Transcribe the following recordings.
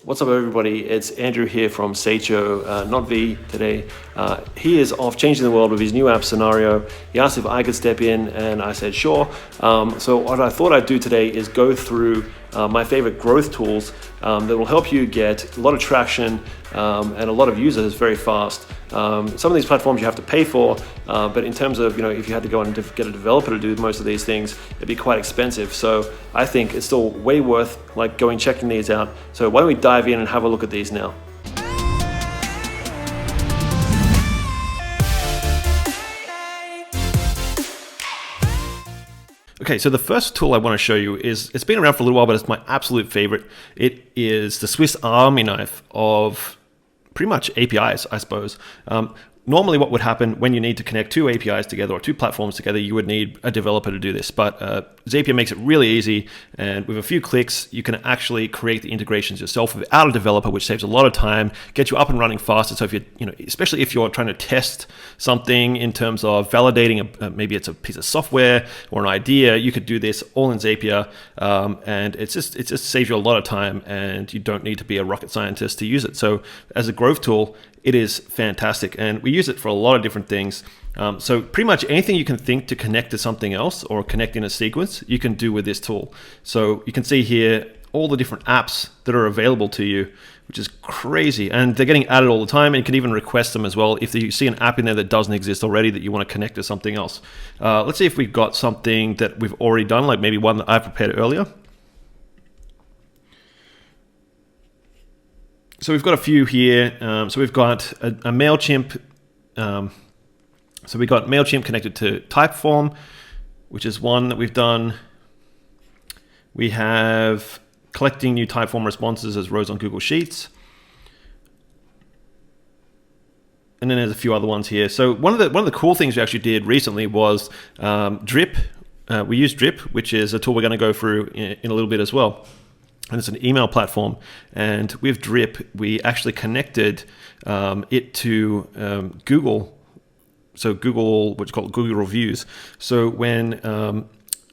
What's up, everybody? It's Andrew here from Seicho, not V today. He is off changing the world with his new app Scenario. He asked if I could step in, and I said sure. So what I thought I'd do today is go through my favorite growth tools that will help you get a lot of traction and a lot of users very fast. Some of these platforms you have to pay for, but in terms of, if you had to go and get a developer to do most of these things, it'd be quite expensive. So I think it's still way worth going checking these out. So why don't we dive in and have a look at these now? Okay, so the first tool I want to show you it's been around for a little while, but it's my absolute favorite. It is the Swiss Army knife of pretty much APIs, I suppose. Normally what would happen when you need to connect two APIs together or two platforms together, you would need a developer to do this. But Zapier makes it really easy, and with a few clicks, you can actually create the integrations yourself without a developer, which saves a lot of time, get you up and running faster. So if you, especially if you're trying to test something in terms of validating, maybe it's a piece of software or an idea, you could do this all in Zapier, and it just saves you a lot of time, and you don't need to be a rocket scientist to use it. So as a growth tool, it is fantastic, and we use it for a lot of different things. So pretty much anything you can think to connect to something else or connect in a sequence, you can do with this tool. So you can see here all the different apps that are available to you, which is crazy, and they're getting added all the time, and you can even request them as well if you see an app in there that doesn't exist already that you want to connect to something else. Let's see if we've got something that we've already done, like maybe one that I prepared earlier. So we've got a few here. So we've got a MailChimp. So we've got MailChimp connected to TypeForm, which is one that we've done. We have collecting new Typeform responses as rows on Google Sheets. And then there's a few other ones here. So one of the cool things we actually did recently was Drip. We used Drip, which is a tool we're going to go through in a little bit as well. And it's an email platform, and with Drip, we actually connected it to Google. So Google, what's called Google Reviews. So when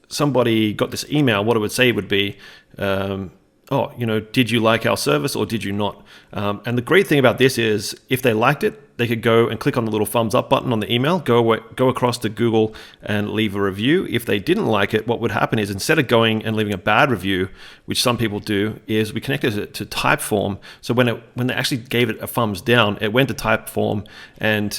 somebody got this email, what it would say would be, did you like our service or did you not? And the great thing about this is if they liked it, they could go and click on the little thumbs up button on the email, go across to Google and leave a review. If they didn't like it, what would happen is instead of going and leaving a bad review, which some people do, is we connected it to Typeform. So when they actually gave it a thumbs down, it went to Typeform, and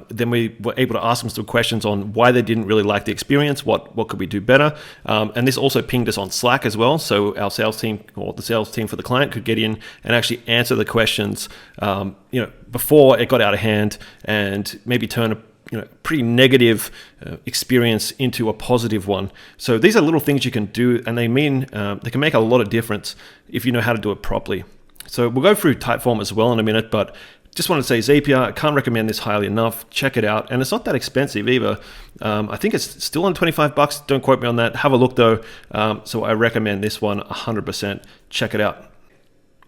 then we were able to ask them some questions on why they didn't really like the experience, what could we do better. And this also pinged us on Slack as well. So our sales team or the sales team for the client could get in and actually answer the questions before it got out of hand, and maybe turn a pretty negative experience into a positive one. So these are little things you can do, and they can make a lot of difference if you know how to do it properly. So we'll go through Typeform as well in a minute, but just want to say Zapier, I can't recommend this highly enough. Check it out, and it's not that expensive either. I think it's still on $25. Don't quote me on that. Have a look though. So I recommend this one 100%. Check it out.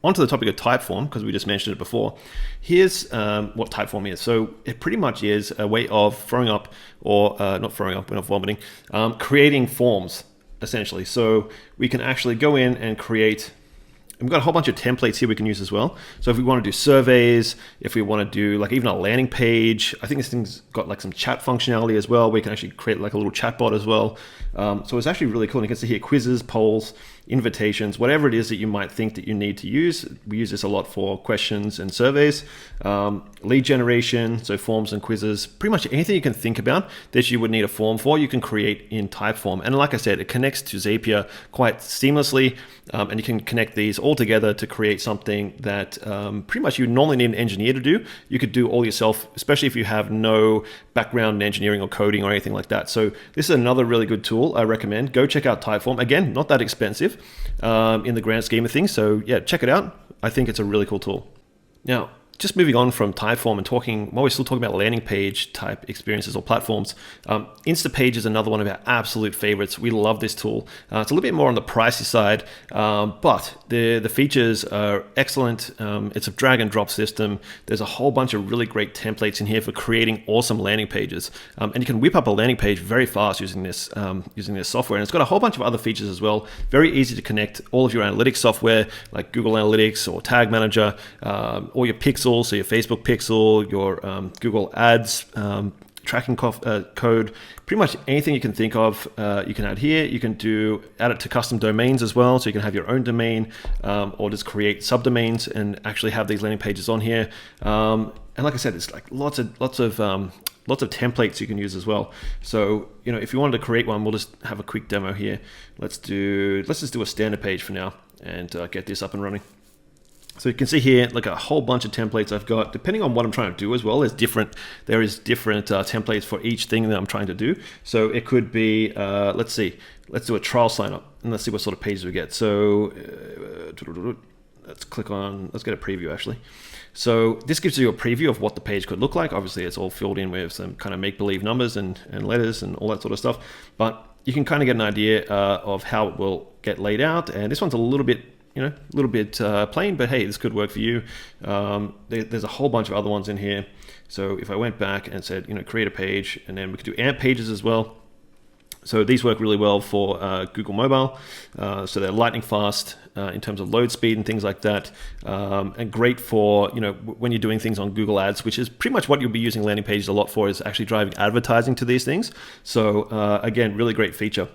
Onto the topic of Typeform, because we just mentioned it before. Here's what Typeform is. So it pretty much is a way of throwing up, or not throwing up, we're not vomiting, creating forms, essentially. So we can actually go in and create, and we've got a whole bunch of templates here we can use as well. So if we want to do surveys, if we want to do even a landing page, I think this thing's got some chat functionality as well. We can actually create a little chatbot as well. So it's actually really cool. And you can see here quizzes, polls, invitations, whatever it is that you might think that you need to use. We use this a lot for questions and surveys, lead generation, so forms and quizzes, pretty much anything you can think about that you would need a form for, you can create in Typeform. And like I said, it connects to Zapier quite seamlessly, and you can connect these all together to create something that pretty much you normally need an engineer to do. You could do all yourself, especially if you have no background in engineering or coding or anything like that. So this is another really good tool I recommend. Go check out Typeform. Again, not that expensive in the grand scheme of things. So yeah, check it out. I think it's a really cool tool. Now, just moving on from Typeform and talking, while we're still talking about landing page type experiences or platforms, Instapage is another one of our absolute favorites. We love this tool. It's a little bit more on the pricey side, but the features are excellent. It's a drag and drop system. There's a whole bunch of really great templates in here for creating awesome landing pages. And you can whip up a landing page very fast using this software. And it's got a whole bunch of other features as well. Very easy to connect all of your analytics software like Google Analytics or Tag Manager, or your pixels, so your Facebook pixel, your Google Ads tracking code, pretty much anything you can think of, you can add here. You can add it to custom domains as well, so you can have your own domain, or just create subdomains and actually have these landing pages on here. And like I said, it's like lots of templates you can use as well. So if you wanted to create one, we'll just have a quick demo here. Let's just do a standard page for now and get this up and running. So you can see here, like a whole bunch of templates I've got, depending on what I'm trying to do as well. There is different templates for each thing that I'm trying to do. So it could be, let's do a trial sign up and let's see what sort of pages we get. So let's get a preview actually. So this gives you a preview of what the page could look like. Obviously it's all filled in with some kind of make-believe numbers and letters and all that sort of stuff, but you can kind of get an idea of how it will get laid out. And this one's a little bit plain, but hey, this could work for you. There's a whole bunch of other ones in here. So if I went back and said, create a page, and then we could do AMP pages as well. So these work really well for Google Mobile. So they're lightning fast in terms of load speed and things like that. And great for, when you're doing things on Google Ads, which is pretty much what you'll be using landing pages a lot for, is actually driving advertising to these things. So again, really great feature.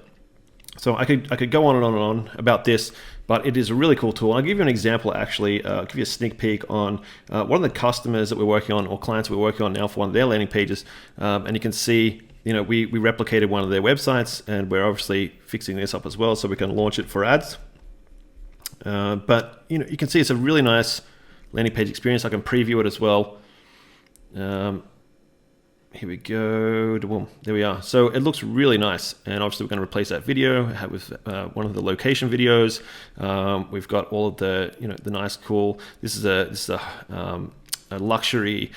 So I could go on and on and on about this, but it is a really cool tool. I'll give you an example, actually. I'll give you a sneak peek on one of the customers that we're working on, or clients we're working on now for one of their landing pages. And you can see, we replicated one of their websites, and we're obviously fixing this up as well so we can launch it for ads. But you can see it's a really nice landing page experience. I can preview it as well. Here we go. Boom. There we are. So it looks really nice, and obviously we're going to replace that video with one of the location videos. We've got all of the the nice, cool. This is a luxury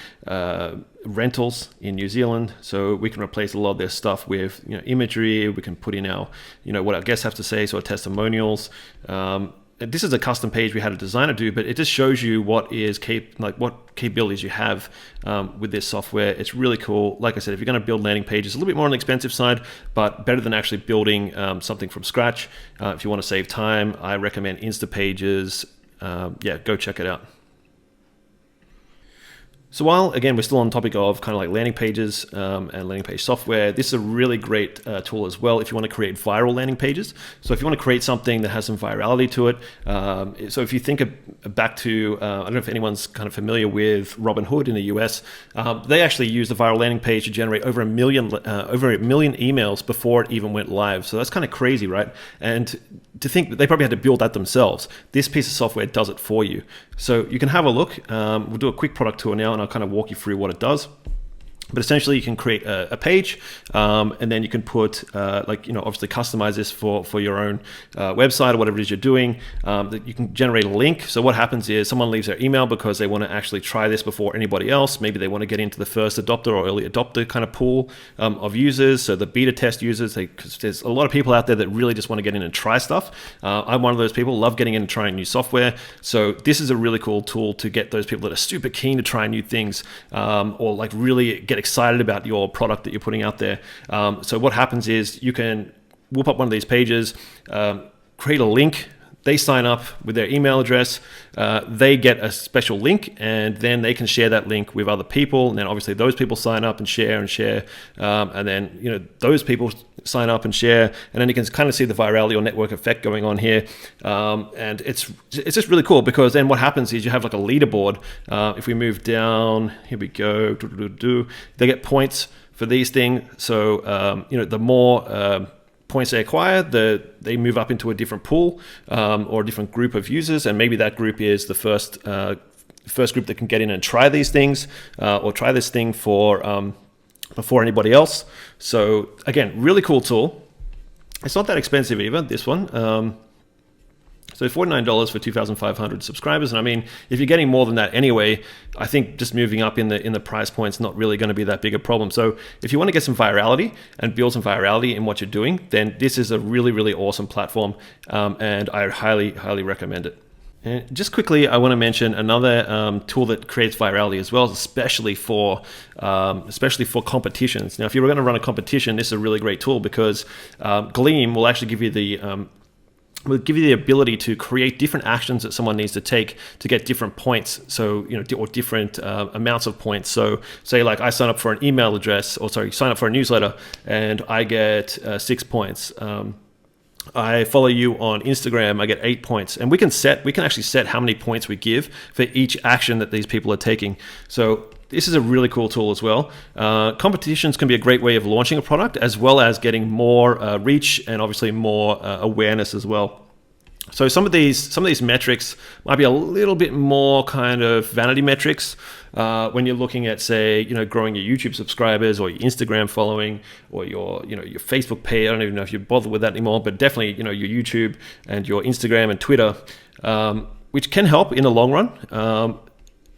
rentals in New Zealand, so we can replace a lot of their stuff with imagery. We can put in our what our guests have to say, so our testimonials. This is a custom page we had a designer do, but it just shows you what capabilities you have with this software. It's really cool. Like I said, if you're going to build landing pages, a little bit more on the expensive side, but better than actually building something from scratch. If you want to save time, I recommend Instapages. Go check it out. So while, again, we're still on the topic of kind of like landing pages and landing page software, this is a really great tool as well if you want to create viral landing pages. So if you want to create something that has some virality to it, so if you think back to, I don't know if anyone's kind of familiar with Robinhood in the US, they actually use the viral landing page to generate over a million emails before it even went live. So that's kind of crazy, right? And to think that they probably had to build that themselves. This piece of software does it for you. So you can have a look. We'll do a quick product tour now, and I'll kind of walk you through what it does. But essentially, you can create a page, and then you can put, obviously customize this for your own website or whatever it is you're doing. You can generate a link. So what happens is someone leaves their email because they want to actually try this before anybody else. Maybe they want to get into the first adopter or early adopter kind of pool of users. So the beta test users, because there's a lot of people out there that really just want to get in and try stuff. I'm one of those people, love getting in and trying new software. So this is a really cool tool to get those people that are super keen to try new things, or like really get excited about your product that you're putting out there. So what happens is you can whoop up one of these pages, create a link. They sign up with their email address. They get a special link, and then they can share that link with other people. And then obviously those people sign up and share. And then those people sign up and share. And then you can kind of see the virality or network effect going on here. And it's just really cool, because then what happens is you have like a leaderboard. If we move down, here we go. They get points for these things. So the more points they acquire, they move up into a different pool or a different group of users, and maybe that group is the first group that can get in and try these things or try this thing before anybody else. So again, really cool tool. It's not that expensive either, this one. So $49 for 2,500 subscribers. And I mean, if you're getting more than that anyway, I think just moving up in the price point's not really going to be that big a problem. So if you want to get some virality and build some virality in what you're doing, then this is a really, really awesome platform. And I highly, highly recommend it. And just quickly, I want to mention another tool that creates virality as well, especially for competitions. Now, if you're going to run a competition, this is a really great tool because Gleam will actually give you the ability to create different actions that someone needs to take to get different points. So, or different amounts of points. So say like I sign up for an email address, sign up for a newsletter and I get 6 points. I follow you on Instagram, I get 8 points. And we can actually set how many points we give for each action that these people are taking. So this is a really cool tool as well. Competitions can be a great way of launching a product as well as getting more reach and obviously more awareness as well. So some of these metrics might be a little bit more kind of vanity metrics when you're looking at, say, growing your YouTube subscribers or your Instagram following or your Facebook page. I don't even know if you bother with that anymore, but definitely your YouTube and your Instagram and Twitter, which can help in the long run.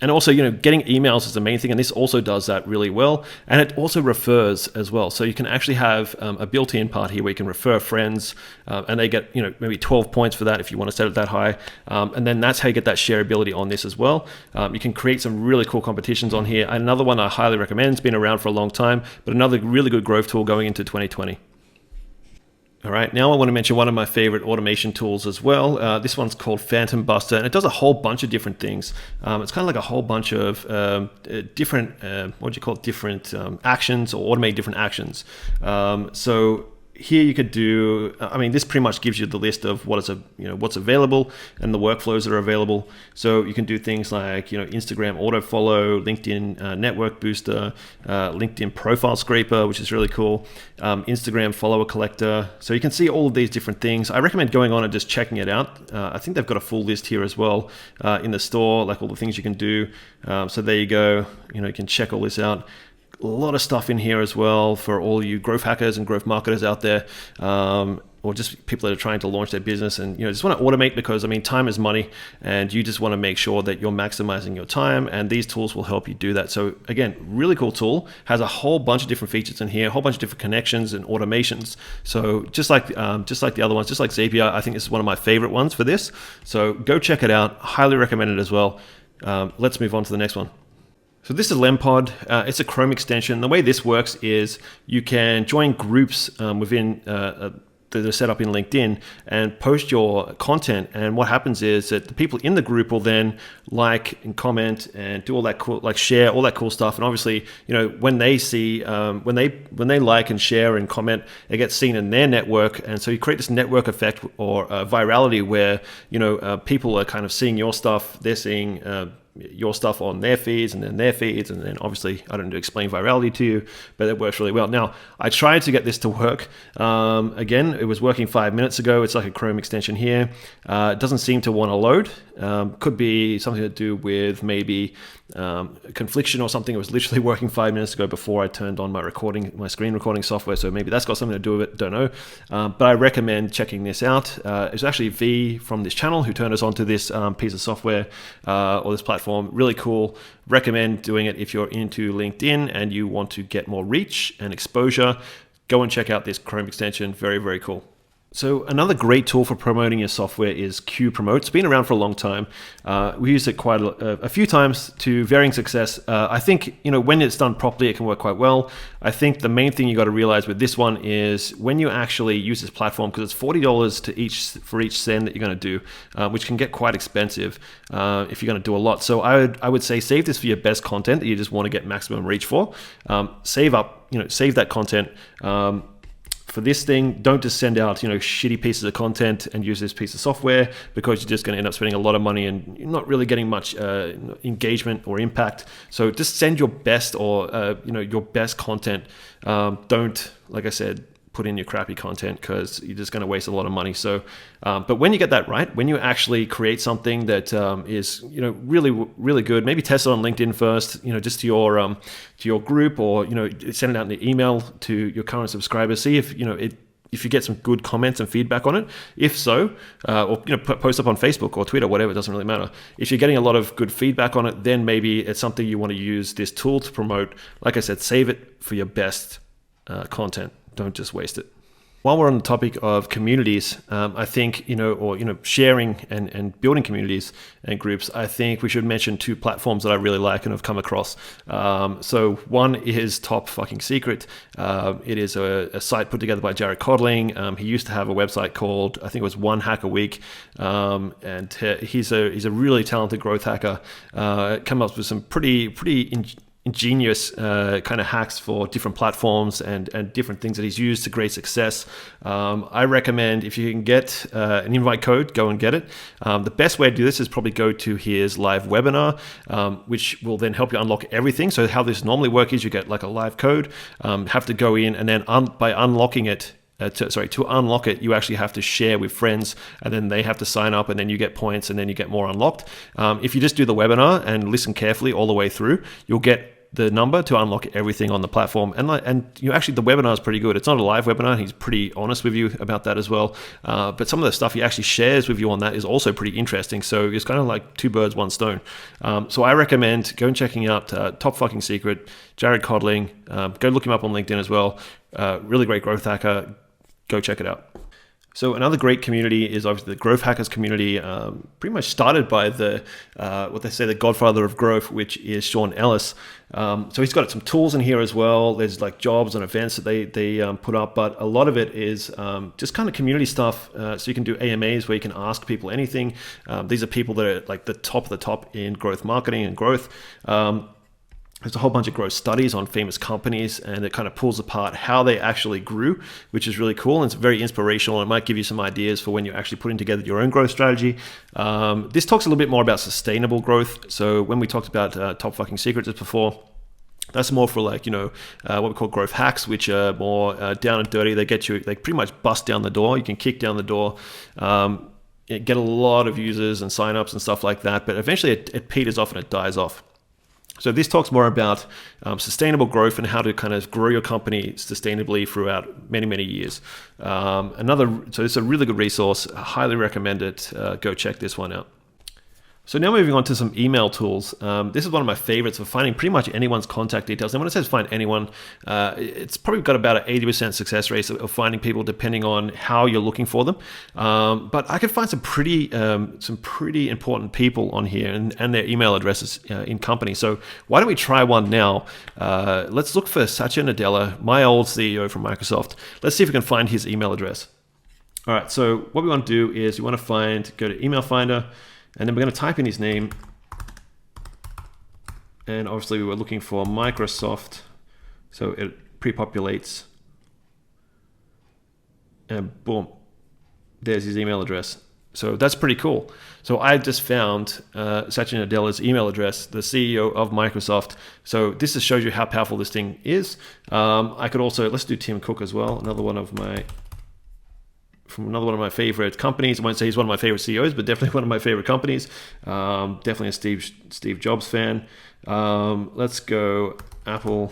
And also, getting emails is the main thing, and this also does that really well. And it also refers as well. So you can actually have a built-in part here where you can refer friends, and they get, maybe 12 points for that if you want to set it that high. And then that's how you get that shareability on this as well. You can create some really cool competitions on here. Another one I highly recommend, it's been around for a long time, but another really good growth tool going into 2020. All right, now I want to mention one of my favorite automation tools as well. This one's called Phantom Buster, and it does a whole bunch of different things. It's kind of like a whole bunch of different, different actions or automate different actions. So here you could do, this pretty much gives you the list of what's available and the workflows that are available. So you can do things like, Instagram auto follow, LinkedIn network booster, LinkedIn profile scraper, which is really cool, Instagram follower collector. So you can see all of these different things. I recommend going on and just checking it out. I think they've got a full list here as well in the store, like all the things you can do. So there you go. You can check all this out. A lot of stuff in here as well for all you growth hackers and growth marketers out there, or just people that are trying to launch their business and just want to automate because time is money, and you just want to make sure that you're maximizing your time, and these tools will help you do that. So again, really cool tool, has a whole bunch of different features in here, a whole bunch of different connections and automations. So just like the other ones, just like Zapier, I think this is one of my favorite ones for this. So go check it out. Highly recommend it as well. Let's move on to the next one. So this is Lampard. It's a Chrome extension. The way this works is you can join groups within that are set up in LinkedIn and post your content. And what happens is that the people in the group will then like and comment and do all that cool, like share all that cool stuff. And obviously, when they see, when they like and share and comment, it gets seen in their network. And so you create this network effect or virality where, people are kind of seeing your stuff. They're seeing your stuff on their feeds and then their feeds, and then obviously I don't need to explain virality to you, but it works really well. Now, I tried to get this to work. Again, it was working 5 minutes ago. It's like a Chrome extension here. It doesn't seem to want to load. Could be something to do with maybe confliction or something. It was literally working 5 minutes ago before I turned on my screen recording software, so maybe that's got something to do with it, don't know. But I recommend checking this out. It's actually V from this channel who turned us onto this piece of software or this platform. Really cool. Recommend doing it if you're into LinkedIn and you want to get more reach and exposure. Go and check out this Chrome extension. Very, very cool. So another great tool for promoting your software is QPromote. It's been around for a long time. We used it quite a few times to varying success. I think, when it's done properly, it can work quite well. I think the main thing you got to realize with this one is when you actually use this platform, because it's $40 for each send that you're going to do, which can get quite expensive if you're going to do a lot. So I would say save this for your best content that you just want to get maximum reach for. Save that content. For this thing, don't just send out shitty pieces of content and use this piece of software, because you're just going to end up spending a lot of money and you're not really getting much engagement or impact. So just send your best or your best content. Don't, like I said, put in your crappy content, because you're just going to waste a lot of money. So, but when you get that right, when you actually create something that is really, really good, maybe test it on LinkedIn first, just to your group, or send it out in the email to your current subscribers. See if if you get some good comments and feedback on it. If so, or post up on Facebook or Twitter, whatever, it doesn't really matter. If you're getting a lot of good feedback on it, then maybe it's something you want to use this tool to promote. Like I said, save it for your best content. Don't just waste it. While we're on the topic of communities, I think, sharing and building communities and groups, I think we should mention two platforms that I really like and have come across. So one is Top Fucking Secret. It is a site put together by Jared Codling. He used to have a website called, I think it was One Hack a Week. And he's a really talented growth hacker. Come up with some pretty ingenious kind of hacks for different platforms and different things that he's used to great success. I recommend, if you can get an invite code, go and get it. The best way to do this is probably go to his live webinar, which will then help you unlock everything. So how this normally works is you get like a live code, have to go in, and then by unlocking it, to unlock it, you actually have to share with friends, and then they have to sign up, and then you get points, and then you get more unlocked. If you just do the webinar and listen carefully all the way through, you'll get the number to unlock everything on the platform. And actually the webinar is pretty good. It's not a live webinar. He's pretty honest with you about that as well. But some of the stuff he actually shares with you on that is also pretty interesting. So it's kind of like two birds, one stone. So I recommend go and checking out Top Fucking Secret, Jared Codling. Go look him up on LinkedIn as well. Really great growth hacker. Go check it out. So another great community is obviously the Growth Hackers community, pretty much started by what they say the godfather of growth, which is Sean Ellis. So he's got some tools in here as well. There's like jobs and events that they put up, but a lot of it is just kind of community stuff. So you can do AMAs where you can ask people anything. These are people that are like the top of the top in growth marketing and growth. There's a whole bunch of growth studies on famous companies, and it kind of pulls apart how they actually grew, which is really cool. And it's very inspirational. And it might give you some ideas for when you're actually putting together your own growth strategy. This talks a little bit more about sustainable growth. So when we talked about Top Fucking Secrets before, that's more for like, what we call growth hacks, which are more down and dirty. They pretty much bust down the door. You can kick down the door, get a lot of users and signups and stuff like that. But eventually it peters off and it dies off. So this talks more about sustainable growth and how to kind of grow your company sustainably throughout many, many years. So it's a really good resource. I highly recommend it. Go check this one out. So now moving on to some email tools. This is one of my favorites for finding pretty much anyone's contact details. And when it says find anyone, it's probably got about an 80% success rate of finding people depending on how you're looking for them. But I could find some pretty important people on here and their email addresses in company. So why don't we try one now? Let's look for Satya Nadella, my old CEO from Microsoft. Let's see if we can find his email address. All right, so what we want to do is we want to go to Email Finder, and then we're going to type in his name. And obviously we were looking for Microsoft. So it pre-populates. And boom, there's his email address. So that's pretty cool. So I just found Satya Nadella's email address, the CEO of Microsoft. So this just shows you how powerful this thing is. I could also, let's do Tim Cook as well. Another one of my favorite companies. I won't say he's one of my favorite CEOs, but definitely one of my favorite companies. Definitely a Steve Jobs fan. Let's go Apple.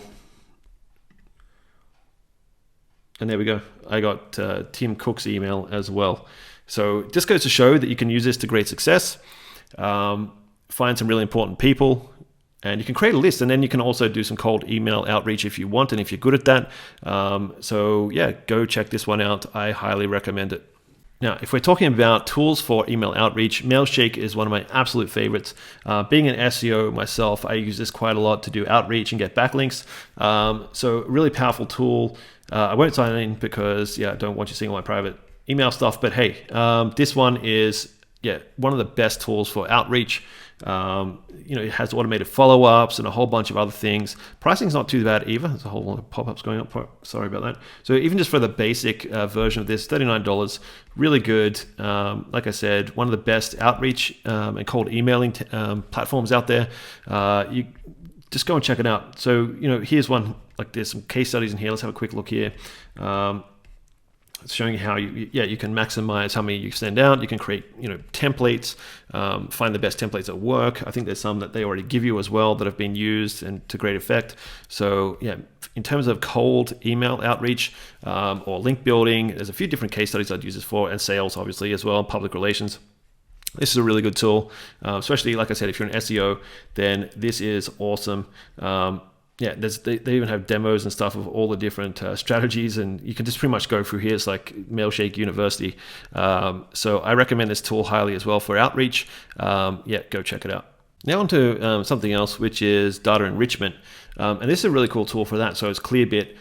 And there we go. I got Tim Cook's email as well. So it just goes to show that you can use this to great success. Find some really important people. And you can create a list, and then you can also do some cold email outreach if you want, and if you're good at that. So yeah, go check this one out. I highly recommend it. Now, if we're talking about tools for email outreach, Mailshake is one of my absolute favorites. Being an SEO myself, I use this quite a lot to do outreach and get backlinks. So really powerful tool. I won't sign in because I don't want you seeing all my private email stuff. But hey, this one is one of the best tools for outreach. It has automated follow-ups and a whole bunch of other things. Pricing's not too bad either. There's a whole lot of pop-ups going up. Sorry about that. So even just for the basic version of this, $39, really good. Like I said, one of the best outreach and cold emailing platforms out there. You just go and check it out. So here's one. Like there's some case studies in here. Let's have a quick look here. It's showing how you can maximize how many you send out. You can create templates, find the best templates that work. I think there's some that they already give you as well that have been used and to great effect. So yeah, in terms of cold email outreach or link building, there's a few different case studies I'd use this for, and sales obviously as well, public relations. This is a really good tool, especially like I said, if you're an SEO, then this is awesome. Yeah, they even have demos and stuff of all the different strategies, and you can just pretty much go through here. It's like Mailshake University. So I recommend this tool highly as well for outreach. Yeah, go check it out. Now on to something else, which is data enrichment. And this is a really cool tool for that. So it's Clearbit.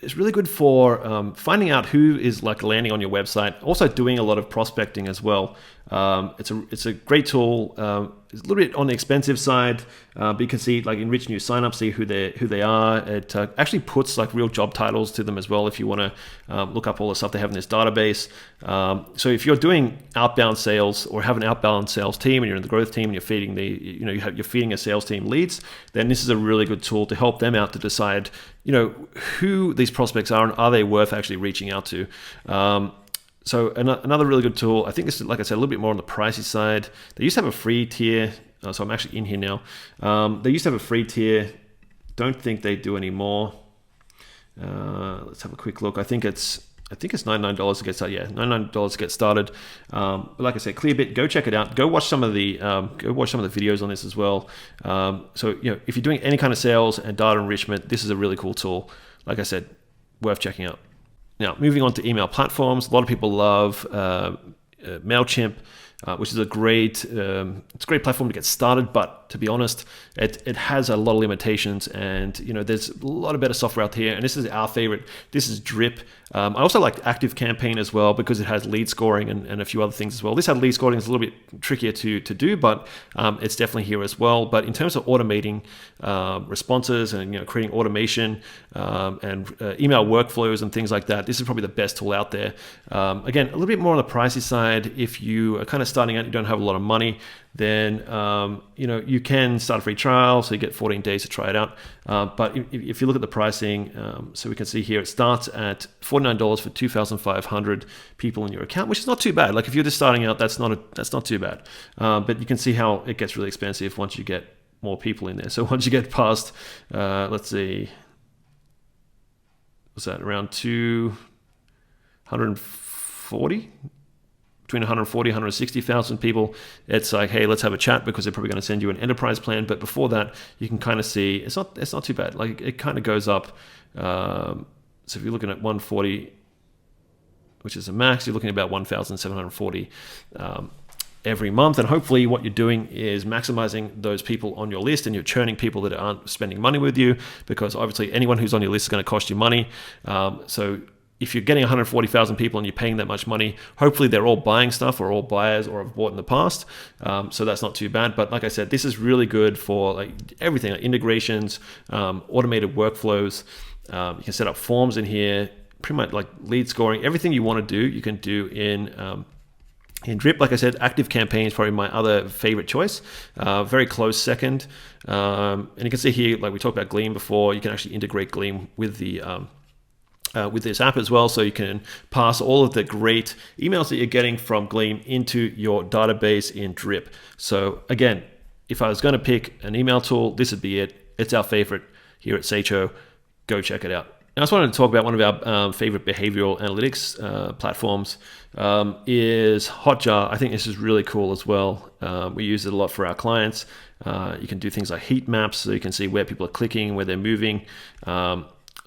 It's really good for finding out who is like landing on your website. Also doing a lot of prospecting as well. It's a great tool. It's a little bit on the expensive side, but you can see like enrich new signups, see who they are. It actually puts like real job titles to them as well if you want to look up all the stuff they have in this database. So if you're doing outbound sales or have an outbound sales team and you're in the growth team and you're feeding you're feeding a sales team leads, then this is a really good tool to help them out to decide who these prospects are and are they worth actually reaching out to. So another really good tool. I think this is, like I said, a little bit more on the pricey side. They used to have a free tier. So I'm actually in here now. They used to have a free tier. Don't think they do anymore. Let's have a quick look. I think it's $99 to get started. Yeah, $99 to get started. But like I said, Clearbit, go check it out. Go watch some of the videos on this as well. So if you're doing any kind of sales and data enrichment, this is a really cool tool. Like I said, worth checking out. Now, moving on to email platforms, a lot of people love MailChimp, which is a great platform to get started. But to be honest, it has a lot of limitations, and there's a lot of better software out here. And this is our favorite. This is Drip. I also like ActiveCampaign as well because it has lead scoring and a few other things as well. This had lead scoring, is a little bit trickier to do, but it's definitely here as well. But in terms of automating responses and creating automation and email workflows and things like that, this is probably the best tool out there. Again, a little bit more on the pricey side. If you are kind of starting out, you don't have a lot of money, then you can start a free trial, so you get 14 days to try it out. But if you look at the pricing, so we can see here, it starts at $49 for 2,500 people in your account, which is not too bad. Like if you're just starting out, that's not too bad. But you can see how it gets really expensive once you get more people in there. So once you get past, let's see, what's that, around 240? Between 140, 160,000 people, it's like, hey, let's have a chat, because they're probably going to send you an enterprise plan. But before that, you can kind of see it's not too bad. Like it kind of goes up. So if you're looking at 140, which is a max, you're looking at about 1,740 every month. And hopefully what you're doing is maximizing those people on your list, and you're churning people that aren't spending money with you, because obviously anyone who's on your list is going to cost you money. So if you're getting 140,000 people and you're paying that much money, hopefully they're all buying stuff or all buyers or have bought in the past. So that's not too bad. But like I said, this is really good for like everything, like integrations, automated workflows. You can set up forms in here, pretty much like lead scoring. Everything you want to do, you can do in Drip. Like I said, ActiveCampaign is probably my other favorite choice. Very close second. And you can see here, like we talked about Gleam before, you can actually integrate Gleam with the with this app as well, so you can pass all of the great emails that you're getting from Gleam into your database in Drip. So again, if I was going to pick an email tool, this would be it. It's our favorite here at Seicho. Go check it out. I just wanted to talk about one of our favorite behavioral analytics platforms is Hotjar. I think this is really cool as well. We use it a lot for our clients. You can do things like heat maps, so you can see where people are clicking, where they're moving.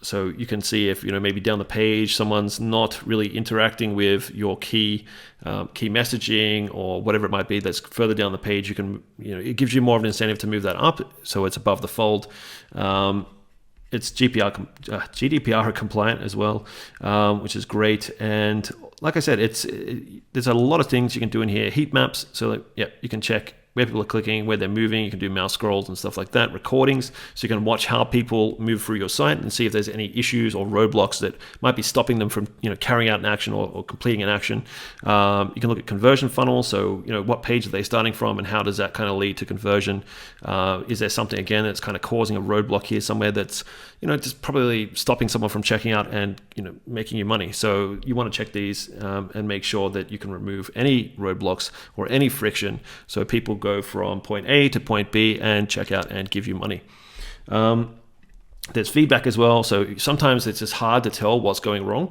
So you can see if maybe down the page someone's not really interacting with your key messaging or whatever it might be that's further down the page. You can it gives you more of an incentive to move that up, so it's above the fold. It's GDPR compliant as well, which is great. And like I said, there's a lot of things you can do in here. Heat maps, so that, you can check where people are clicking, where they're moving. You can do mouse scrolls and stuff like that, recordings, so you can watch how people move through your site and see if there's any issues or roadblocks that might be stopping them from carrying out an action or completing an action. You can look at conversion funnels, so what page are they starting from and how does that kind of lead to conversion. Is there something again that's kind of causing a roadblock here somewhere that's just probably stopping someone from checking out and making you money. So you want to check these and make sure that you can remove any roadblocks or any friction so people go from point A to point B and check out and give you money. There's feedback as well, so sometimes it's just hard to tell what's going wrong.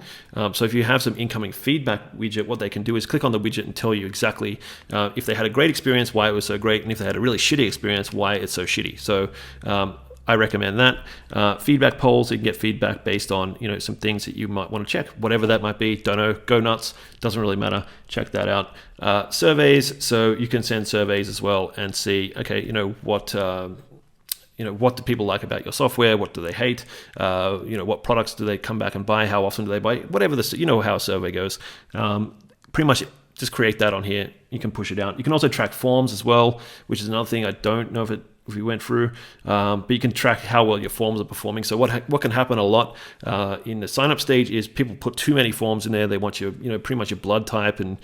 So if you have some incoming feedback widget, what they can do is click on the widget and tell you exactly if they had a great experience, why it was so great, and if they had a really shitty experience, why it's so shitty. So I recommend that. Feedback polls, you can get feedback based on some things that you might want to check, whatever that might be. Don't know, go nuts, doesn't really matter. Check that out. Surveys, so you can send surveys as well and see, okay, what do people like about your software? What do they hate? What products do they come back and buy? How often do they buy? Whatever how a survey goes. Pretty much just create that on here. You can push it out. You can also track forms as well, which is another thing I don't know if we went through, but you can track how well your forms are performing. So what can happen a lot in the sign up stage is people put too many forms in there. They want your pretty much your blood type and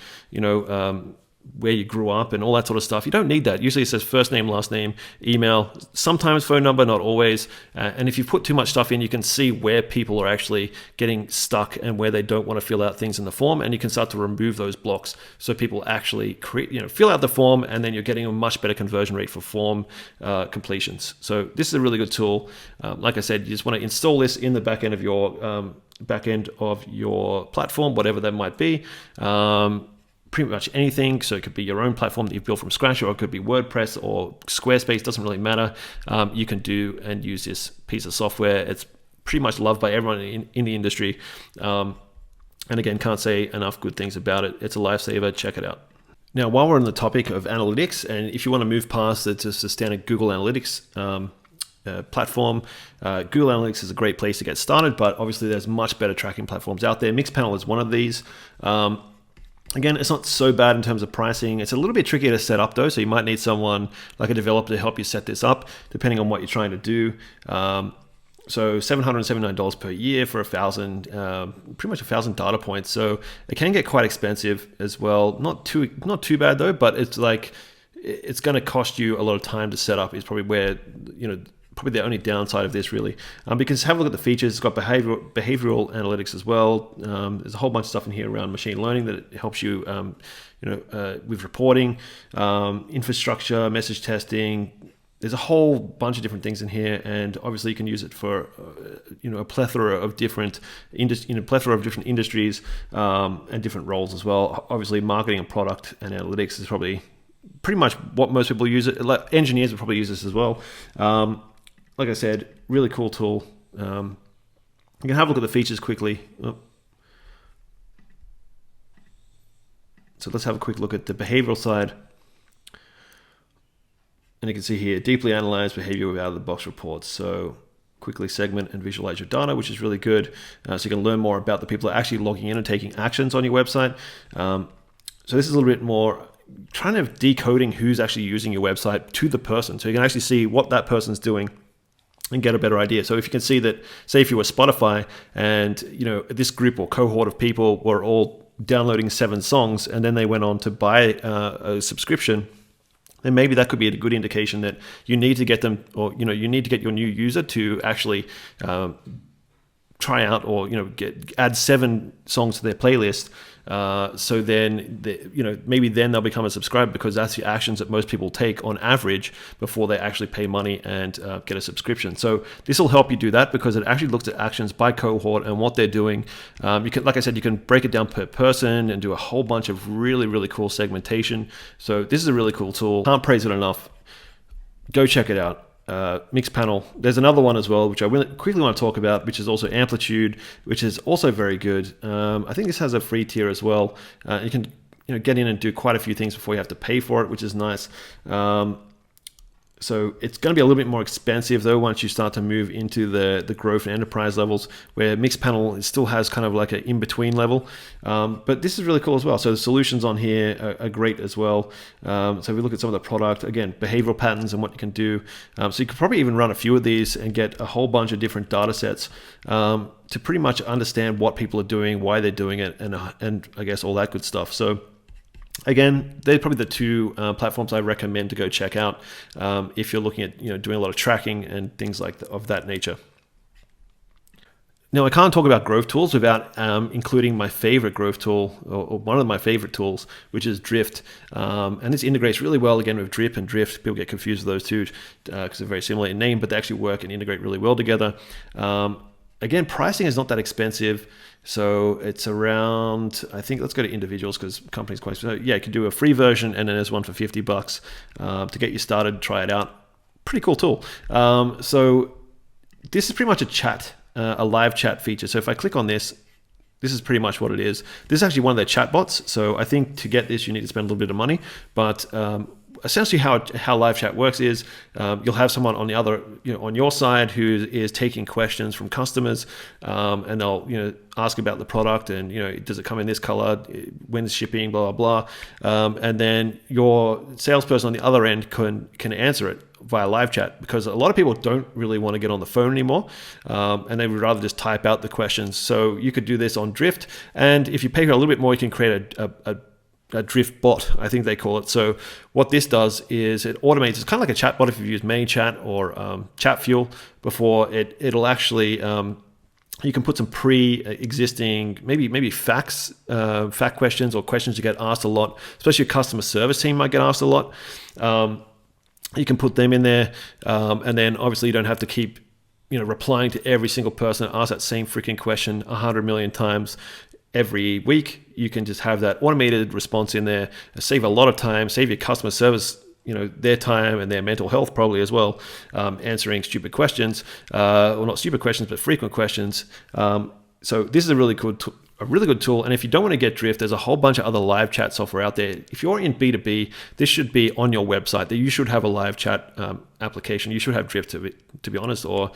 where you grew up and all that sort of stuff. You don't need that. Usually it says first name, last name, email, sometimes phone number, not always. And if you put too much stuff in, you can see where people are actually getting stuck and where they don't want to fill out things in the form. And you can start to remove those blocks so people actually fill out the form, and then you're getting a much better conversion rate for form completions. So this is a really good tool. Like I said, you just want to install this in the back end of your platform, whatever that might be. Pretty much anything. So it could be your own platform that you've built from scratch, or it could be WordPress or Squarespace, doesn't really matter. You can do and use this piece of software. It's pretty much loved by everyone in the industry. And again, can't say enough good things about it. It's a lifesaver. Check it out. Now, while we're on the topic of analytics, and if you want to move past just the standard Google Analytics platform, Google Analytics is a great place to get started, but obviously there's much better tracking platforms out there. Mixpanel is one of these. Again, it's not so bad in terms of pricing. It's a little bit trickier to set up though, so you might need someone like a developer to help you set this up, depending on what you're trying to do. So $779 per year for 1,000, pretty much 1,000 data points. So it can get quite expensive as well. Not too bad though, but it's going to cost you a lot of time to set up. Is probably where probably the only downside of this really, because have a look at the features. It's got behavioral analytics as well. There's a whole bunch of stuff in here around machine learning that helps you, with reporting, infrastructure, message testing. There's a whole bunch of different things in here, and obviously you can use it for, a plethora of different industries and different roles as well. Obviously, marketing and product and analytics is probably pretty much what most people use it. Like engineers would probably use this as well. Like I said, really cool tool. You can have a look at the features quickly. So let's have a quick look at the behavioral side. And you can see here, deeply analyze behavior with out-of-the-box reports. So quickly segment and visualize your data, which is really good. So you can learn more about the people that are actually logging in and taking actions on your website. So this is a little bit more trying to decoding who's actually using your website to the person. So you can actually see what that person's doing and get a better idea. So if you can see that, say if you were Spotify and this group or cohort of people were all downloading 7 songs and then they went on to buy a subscription, then maybe that could be a good indication that you need to get them, or you need to get your new user to actually try out or add 7 songs to their playlist. So then maybe then they'll become a subscriber, because that's the actions that most people take on average before they actually pay money and get a subscription. So this will help you do that, because it actually looks at actions by cohort and what they're doing. You can, like I said, you can break it down per person and do a whole bunch of really, really cool segmentation. So this is a really cool tool. Can't praise it enough. Go check it out. Mixpanel. There's another one as well, which I really quickly want to talk about, which is also Amplitude, which is also very good. I think this has a free tier as well. You can get in and do quite a few things before you have to pay for it, which is nice. So it's going to be a little bit more expensive though once you start to move into the growth and enterprise levels, where Mixpanel still has kind of like an in-between level. But this is really cool as well. So the solutions on here are great as well. So if we look at some of the product, again, behavioral patterns and what you can do. So you could probably even run a few of these and get a whole bunch of different data sets to pretty much understand what people are doing, why they're doing it, and I guess all that good stuff. So again, they're probably the two platforms I recommend to go check out if you're looking at doing a lot of tracking and things like of that nature. Now, I can't talk about growth tools without including my favorite growth tool, or one of my favorite tools, which is Drift. And this integrates really well, again, with Drip and Drift. People get confused with those two because they're very similar in name, but they actually work and integrate really well together. Again, pricing is not that expensive. So it's around, I think, let's go to individuals because companies quite, so yeah, you can do a free version and then there's one for $50 to get you started, try it out. Pretty cool tool. So this is pretty much a chat, a live chat feature. So if I click on this, this is pretty much what it is. This is actually one of their chatbots. So I think to get this, you need to spend a little bit of money, but essentially how live chat works is you'll have someone on the other, on your side who is taking questions from customers, and they'll ask about the product and does it come in this color, when's shipping, blah blah blah, and then your salesperson on the other end can answer it via live chat, because a lot of people don't really want to get on the phone anymore, and they would rather just type out the questions. So you could do this on Drift, and if you pay for a little bit more, you can create a Drift bot, I think they call it. So what this does is it automates. It's kind of like a chat bot if you've used ManyChat or ChatFuel before. It'll actually you can put some pre-existing maybe fact questions or questions you get asked a lot, especially your customer service team might get asked a lot. You can put them in there, and then obviously you don't have to keep replying to every single person that asks that same freaking question 100 million times every week. You can just have that automated response in there, save a lot of time, save your customer service, their time and their mental health probably as well, answering stupid questions, well, not stupid questions, but frequent questions. So this is a really good tool. And if you don't want to get Drift, there's a whole bunch of other live chat software out there. If you're in B2B, this should be on your website. That you should have a live chat application. You should have Drift to be honest, or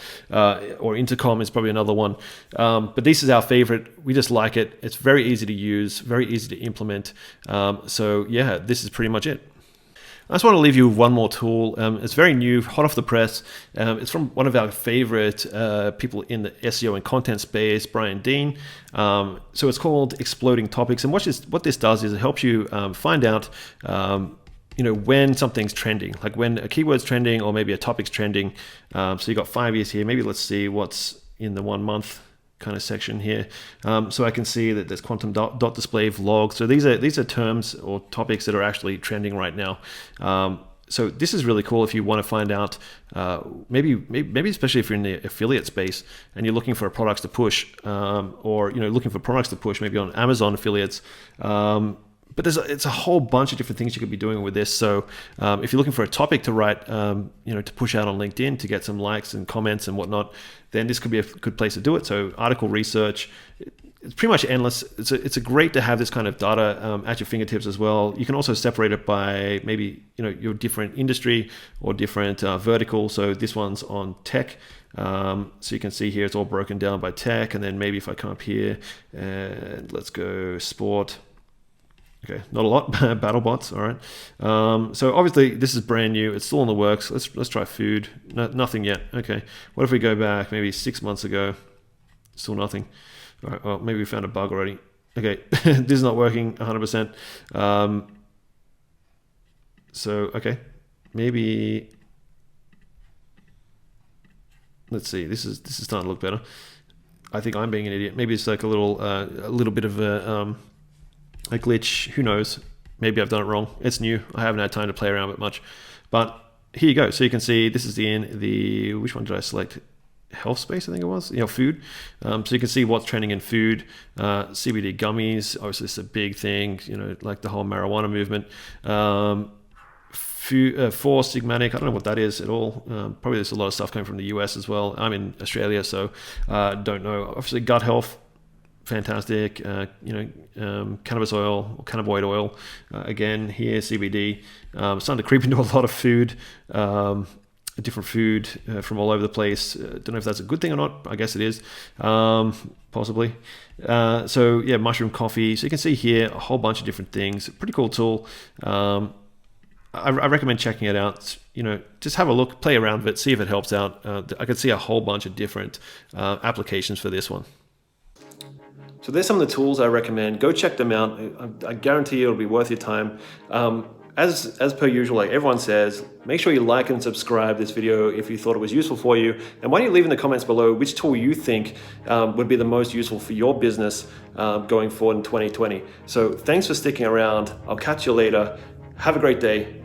Intercom is probably another one. But this is our favorite. We just like it. It's very easy to use, very easy to implement. So yeah, this is pretty much it. I just want to leave you with one more tool. It's very new, hot off the press. It's from one of our favorite people in the SEO and content space, Brian Dean. So it's called Exploding Topics. And what this does is it helps you find out when something's trending, like when a keyword's trending or maybe a topic's trending. So you've got 5 years here. Maybe let's see what's in the 1 month kind of section here. So I can see that there's quantum dot display, vlog. So these are terms or topics that are actually trending right now. So this is really cool if you want to find out, maybe especially if you're in the affiliate space and you're looking for products to push, or looking for products to push maybe on Amazon affiliates. But it's a whole bunch of different things you could be doing with this. So if you're looking for a topic to write, to push out on LinkedIn to get some likes and comments and whatnot, then this could be a good place to do it. So article research, it's pretty much endless. It's a great to have this kind of data at your fingertips as well. You can also separate it by maybe your different industry or different vertical. So this one's on tech. So you can see here it's all broken down by tech. And then maybe if I come up here and let's go sport. Okay, not a lot. Battle bots, all right. So obviously this is brand new. It's still in the works. Let's try food. Nothing yet. Okay. What if we go back maybe 6 months ago? Still nothing. All right. Well, maybe we found a bug already. Okay, this is not working 100%. So okay, maybe let's see. This is starting to look better. I think I'm being an idiot. Maybe it's like a little bit of a glitch, who knows? Maybe I've done it wrong. It's new. I haven't had time to play around with it much. But here you go. So you can see this is which one did I select? Health space, I think it was. Food. So you can see what's trending in food. CBD gummies, obviously it's a big thing, like the whole marijuana movement. Four Sigmatic, I don't know what that is at all. Probably there's a lot of stuff coming from the US as well. I'm in Australia, so don't know. Obviously gut health. fantastic. Cannabis oil or cannabinoid oil. Again, here CBD. Starting to creep into a lot of food. Different food from all over the place. Don't know if that's a good thing or not. I guess it is, possibly. So yeah, mushroom coffee. So you can see here a whole bunch of different things. Pretty cool tool. I recommend checking it out. Just have a look, play around with it, see if it helps out. I could see a whole bunch of different applications for this one. So there's some of the tools I recommend. Go check them out. I guarantee you it'll be worth your time. As per usual, like everyone says, make sure you like and subscribe this video if you thought it was useful for you. And why don't you leave in the comments below which tool you think would be the most useful for your business going forward in 2020. So thanks for sticking around. I'll catch you later. Have a great day.